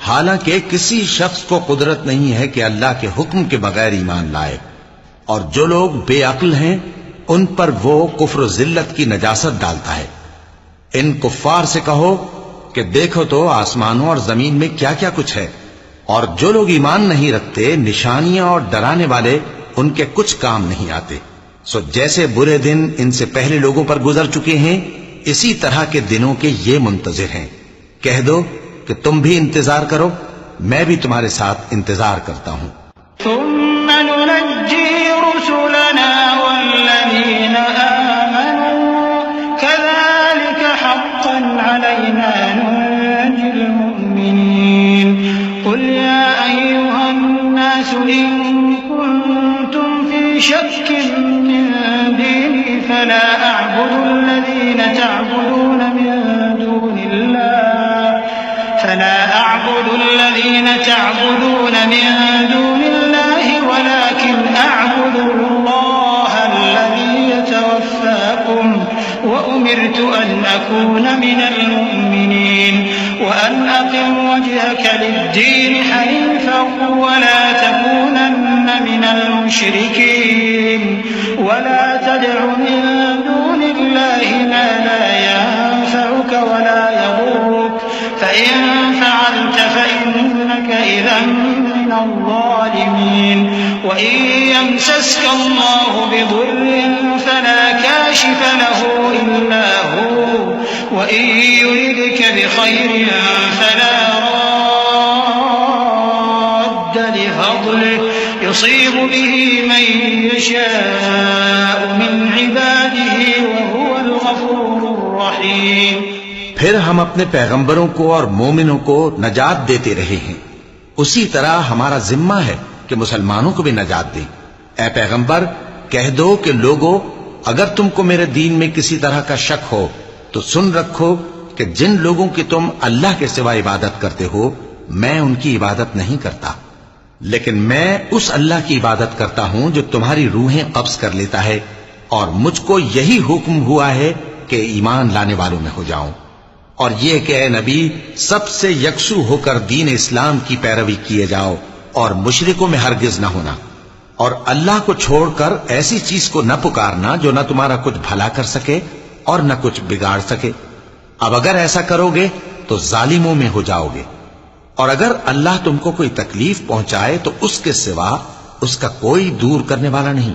हालांकि किसी शख्स को कुदरत नहीं है कि अल्लाह के हुक्म के बगैर ईमान लाए। और जो लोग बेअक्ल हैं उन पर वो कुफ्र जिल्लत की नजासत डालता है। इन कुफ्फार से कहो कि देखो तो आसमानों और जमीन में क्या क्या कुछ है, और जो लोग ईमान नहीं रखते निशानियां और डराने वाले उनके कुछ काम नहीं आते। सो जैसे बुरे दिन इनसे पहले लोगों पर गुजर चुके हैं, इसी तरह के दिनों के ये मुंतजिर हैं। कह दो कि तुम भी इंतजार करो, मैं भी तुम्हारे साथ इंतजार करता हूं। فلا أعبد الذين تعبدون من دون الله ولكن أعبد الله الذي يتوفاكم وأمرت أن أكون من المؤمنين وأن أقم وجهك للدين حنيفا ولا تكونن من المشركين ولا تدع من دون الله ما لا ينفعك ولا يضرك فإن فعلت فإنك إذا من الظالمين وإن يمسسك الله بضر فلا كاشف له إلا هو وإن يردك بخير فلا راد لفضله يصيب به من يشاء من عباده وهو الغفور الرحيم। फिर हम अपने पैगंबरों को और मोमिनों को नजात देते रहे हैं, उसी तरह हमारा जिम्मा है कि मुसलमानों को भी नजात दें। ऐ पैगंबर, कह दो कि लोगों, अगर तुमको मेरे दीन में किसी तरह का शक हो तो सुन रखो कि जिन लोगों की तुम अल्लाह के सिवा इबादत करते हो, मैं उनकी इबादत नहीं करता, लेकिन मैं उस अल्लाह की इबादत करता हूं जो तुम्हारी रूहें कब्ज कर लेता है, और मुझको यही हुक्म हुआ है कि ईमान लाने वालों में हो जाऊं। और यह कि ऐ नबी, सबसे यकसू होकर दीन इस्लाम की पैरवी किए जाओ और मुशरिकों में हरगिज न होना, और अल्लाह को छोड़कर ऐसी चीज को न पुकारना जो न तुम्हारा कुछ भला कर सके और न कुछ बिगाड़ सके। अब अगर ऐसा करोगे तो जालिमों में हो जाओगे, और अगर अल्लाह तुमको कोई तकलीफ पहुंचाए तो उसके सिवा उसका कोई दूर करने वाला नहीं,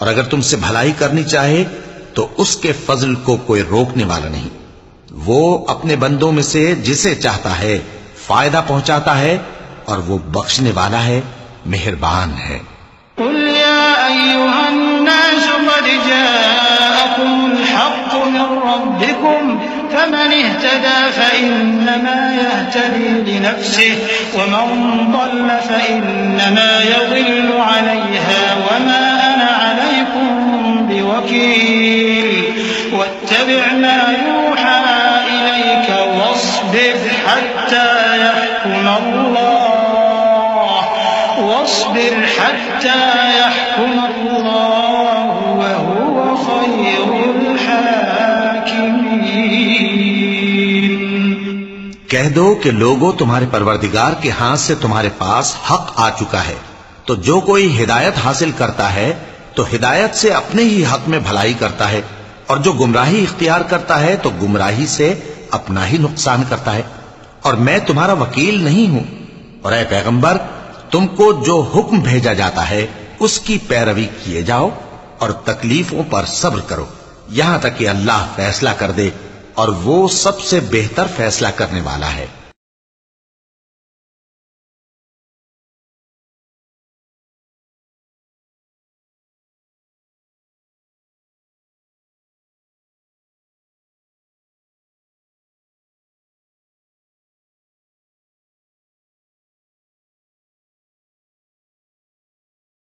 और अगर तुमसे भलाई करनी चाहे तो उसके फजल को कोई रोकने वाला नहीं। वो अपने बंदों में से जिसे चाहता है फायदा पहुंचाता है, और वो बख्शने वाला है, मेहरबान है। कुल या अय्युहन्नास क़द जाअकुमुल हक़्क़ु मिन रब्बिकुम फमन इह्तदा फइन्नमा यह्तदी लिनफ्सिहि वमन ضل फइन्नमा यज़िल्लु अलैहा वमा अना अलैकुम बिवकील वत्तबि' मा यूहा इलैक वस्बिर हत्ता यहकुम अल्लाह वहुव खैरुल हाकिमीन। कह दो कि लोगों, तुम्हारे परवरदिगार के हाथ से तुम्हारे पास हक आ चुका है, तो जो कोई हिदायत हासिल करता है तो हिदायत से अपने ही हक में भलाई करता है, और जो गुमराही इख्तियार करता है तो गुमराही से अपना ही नुकसान करता है, और मैं तुम्हारा वकील नहीं हूं। और ऐ पैगंबर, तुमको जो हुक्म भेजा जाता है उसकी पैरवी किए जाओ और तकलीफों पर सब्र करो, यहां तक कि अल्लाह फैसला कर दे, और वो सबसे बेहतर फैसला करने वाला है।